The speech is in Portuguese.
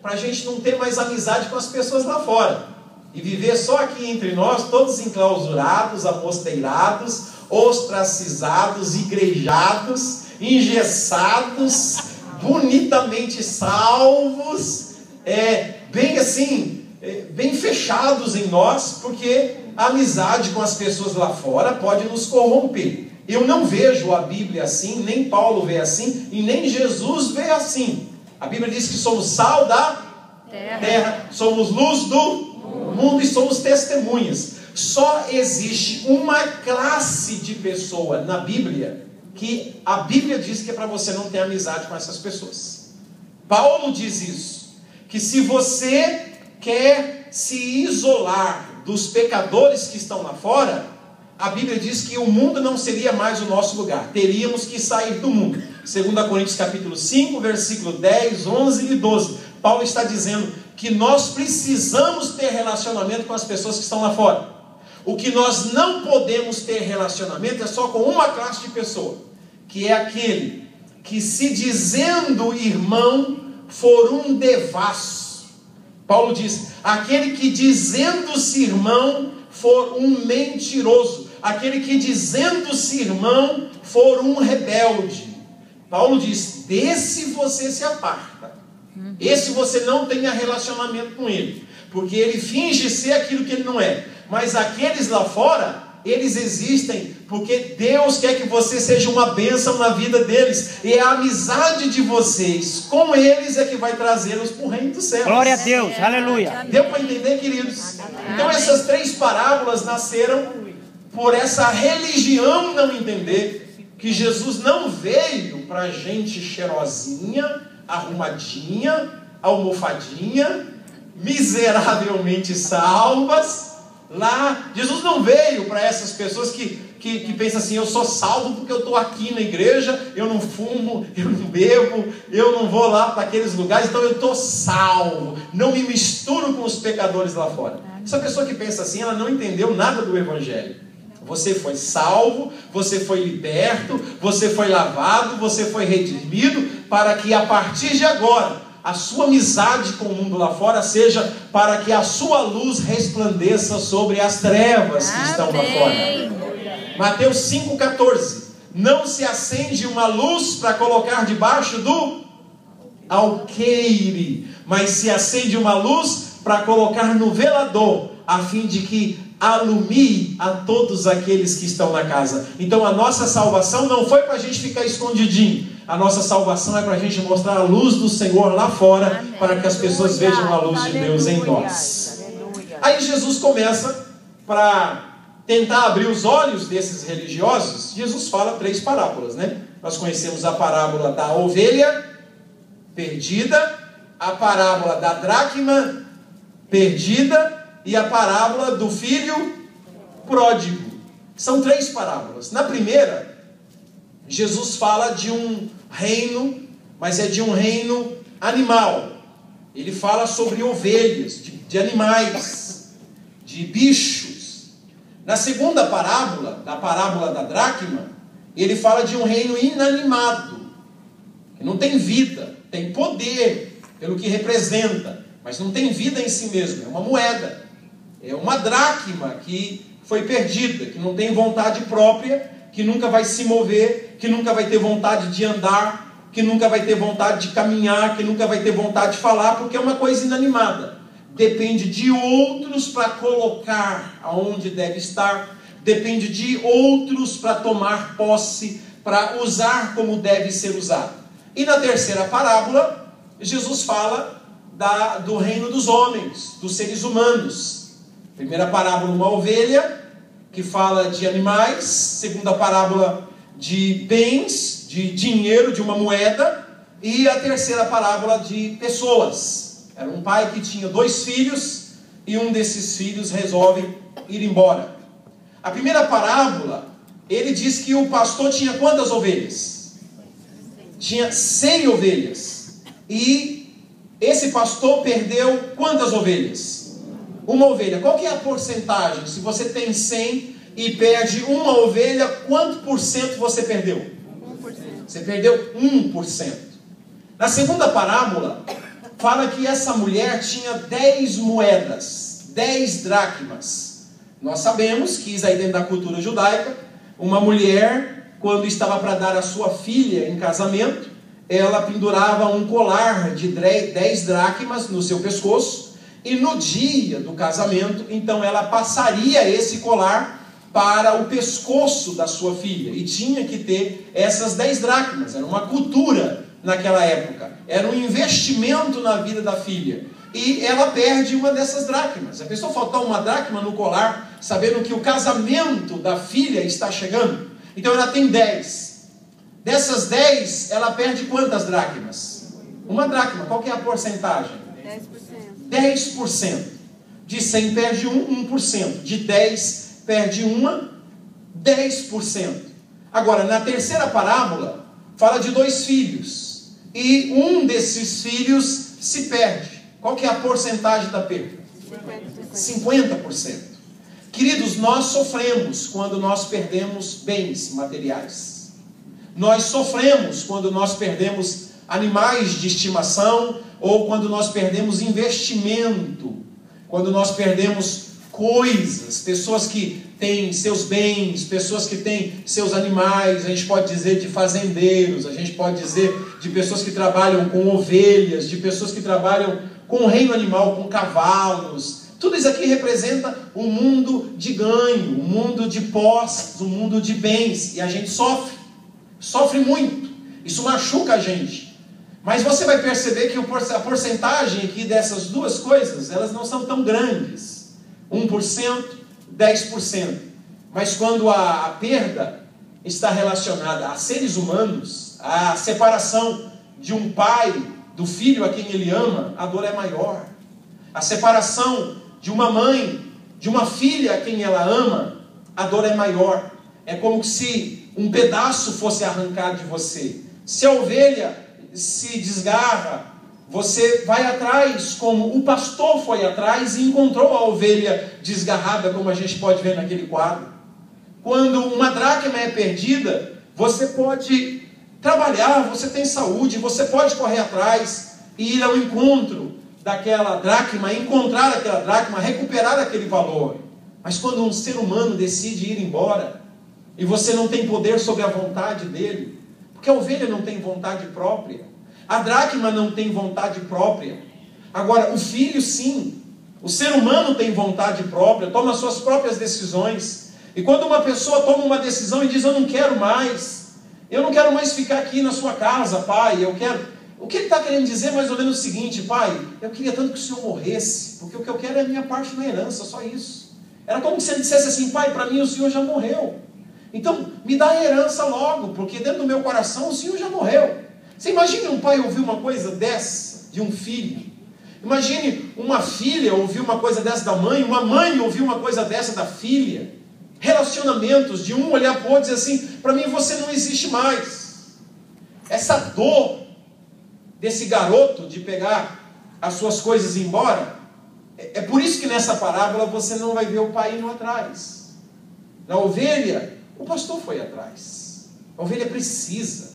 para a gente não ter mais amizade com as pessoas lá fora e viver só aqui entre nós, todos enclausurados, amosteirados, ostracizados, igrejados, engessados, bonitamente salvos, bem assim, bem fechados em nós, porque a amizade com as pessoas lá fora pode nos corromper. Eu não vejo a Bíblia assim, nem Paulo vê assim, e nem Jesus vê assim. A Bíblia diz que somos sal da terra, somos luz do mundo e somos testemunhas. Só existe uma classe de pessoa na Bíblia que a Bíblia diz que é para você não ter amizade com essas pessoas. Paulo diz isso, que se você quer se isolar dos pecadores que estão lá fora, a Bíblia diz que o mundo não seria mais o nosso lugar, teríamos que sair do mundo. 2 Coríntios capítulo 5, versículo 10, 11 e 12. Paulo está dizendo que nós precisamos ter relacionamento com as pessoas que estão lá fora. O que nós não podemos ter relacionamento é só com uma classe de pessoa, que é aquele que, se dizendo irmão, for um devasso. Paulo diz, aquele que dizendo-se irmão for um mentiroso, aquele que dizendo-se irmão for um rebelde. Paulo diz, desse você se aparta. Esse você não tenha relacionamento com ele, porque ele finge ser aquilo que ele não é. Mas aqueles lá fora, eles existem porque Deus quer que você seja uma bênção na vida deles. E a amizade de vocês com eles é que vai trazê-los para o reino dos céus. Glória a Deus, aleluia. Deu para entender, queridos? Então essas 3 parábolas nasceram por essa religião não entender que Jesus não veio para gente cheirosinha, arrumadinha, almofadinha, miseravelmente salvas. Lá, Jesus não veio para essas pessoas que pensam assim, eu sou salvo porque eu estou aqui na igreja, eu não fumo, eu não bebo, eu não vou lá para aqueles lugares, então eu estou salvo, não me misturo com os pecadores lá fora. Essa pessoa que pensa assim, ela não entendeu nada do Evangelho. Você foi salvo, você foi liberto, você foi lavado, você foi redimido, para que a partir de agora a sua amizade com o mundo lá fora seja para que a sua luz resplandeça sobre as trevas que estão lá fora. Mateus 5,14. Não se acende uma luz para colocar debaixo do alqueire, mas se acende uma luz para colocar no velador, a fim de que alumie a todos aqueles que estão na casa. Então a nossa salvação não foi para a gente ficar escondidinho. A nossa salvação é para a gente mostrar a luz do Senhor lá fora, para que as pessoas vejam a luz de Deus em nós. Aí Jesus começa, para tentar abrir os olhos desses religiosos, Jesus fala 3 parábolas, né? Nós conhecemos a parábola da ovelha perdida, a parábola da dracma perdida e a parábola do filho pródigo. São 3 parábolas. Na primeira, Jesus fala de um reino, mas é de um reino animal. Ele fala sobre ovelhas, de animais, de bichos. Na segunda parábola, da parábola da dracma, ele fala de um reino inanimado, que não tem vida, tem poder pelo que representa, mas não tem vida em si mesmo, é uma moeda, é uma dracma que foi perdida, que não tem vontade própria, que nunca vai se mover, que nunca vai ter vontade de andar, que nunca vai ter vontade de caminhar, que nunca vai ter vontade de falar, porque é uma coisa inanimada. Depende de outros para colocar aonde deve estar, depende de outros para tomar posse, para usar como deve ser usado. E na terceira parábola, Jesus fala do reino dos homens, dos seres humanos. Primeira parábola, uma ovelha, que fala de animais. Segunda parábola, de bens, de dinheiro, de uma moeda. E a terceira parábola, de pessoas. Era um pai que tinha 2 filhos e um desses filhos resolve ir embora. A primeira parábola, ele diz que o pastor tinha quantas ovelhas? Tinha 100 ovelhas. E esse pastor perdeu quantas ovelhas? Uma ovelha. Qual que é a porcentagem? Se você tem 100 e perde uma ovelha, quanto por cento você perdeu? 1%. Você perdeu 1%. Na segunda parábola, fala que essa mulher tinha 10 moedas, 10 dracmas. Nós sabemos que isso aí dentro da cultura judaica, uma mulher, quando estava para dar a sua filha em casamento, ela pendurava um colar de 10 dracmas no seu pescoço, e no dia do casamento, então ela passaria esse colar para o pescoço da sua filha, e tinha que ter essas 10 dracmas, era uma cultura naquela época, era um investimento na vida da filha, e ela perde uma dessas dracmas. A pessoa faltar uma dracma no colar, sabendo que o casamento da filha está chegando, então ela tem 10, dessas 10, ela perde quantas dracmas? Uma dracma. Qual que é a porcentagem? 10%. 10%. De 100 perde 1%. De 10 perde uma, 10%. Agora, na terceira parábola, fala de 2 filhos. E um desses filhos se perde. Qual que é a porcentagem da perda? 50%. Queridos, nós sofremos quando nós perdemos bens materiais. Nós sofremos quando nós perdemos animais de estimação, ou quando nós perdemos investimento, quando nós perdemos coisas, pessoas que têm seus bens, pessoas que têm seus animais, a gente pode dizer de fazendeiros, a gente pode dizer de pessoas que trabalham com ovelhas, de pessoas que trabalham com o reino animal, com cavalos. Tudo isso aqui representa um mundo de ganho, um mundo de posses, um mundo de bens, e a gente sofre muito, isso machuca a gente. Mas você vai perceber que a porcentagem aqui dessas duas coisas, elas não são tão grandes, 1%, 10%. Mas quando a perda está relacionada a seres humanos, a separação de um pai, do filho a quem ele ama, a dor é maior. A separação de uma mãe, de uma filha a quem ela ama, a dor é maior. É como se um pedaço fosse arrancado de você. Se a ovelha se desgarra, você vai atrás, como o pastor foi atrás e encontrou a ovelha desgarrada, como a gente pode ver naquele quadro. Quando uma dracma é perdida, você pode trabalhar, você tem saúde, você pode correr atrás e ir ao encontro daquela dracma, encontrar aquela dracma, recuperar aquele valor. Mas quando um ser humano decide ir embora, e você não tem poder sobre a vontade dele, porque a ovelha não tem vontade própria, a dracma não tem vontade própria. Agora, o filho sim, o ser humano tem vontade própria, toma suas próprias decisões. E quando uma pessoa toma uma decisão e diz: eu não quero mais ficar aqui na sua casa, pai, eu quero... O que ele está querendo dizer mais ou menos o seguinte: pai, eu queria tanto que o senhor morresse, porque o que eu quero é a minha parte na herança, só isso. Era como se ele dissesse assim: pai, para mim o senhor já morreu, então me dá a herança logo, porque dentro do meu coração o senhor já morreu. Você imagine um pai ouvir uma coisa dessa de um filho. Imagine uma filha ouvir uma coisa dessa da mãe, uma mãe ouvir uma coisa dessa da filha. Relacionamentos de um olhar para o outro e dizer assim: para mim você não existe mais. Essa dor desse garoto de pegar as suas coisas e ir embora, é por isso que nessa parábola você não vai ver o pai indo atrás. Na ovelha, o pastor foi atrás. A ovelha precisa.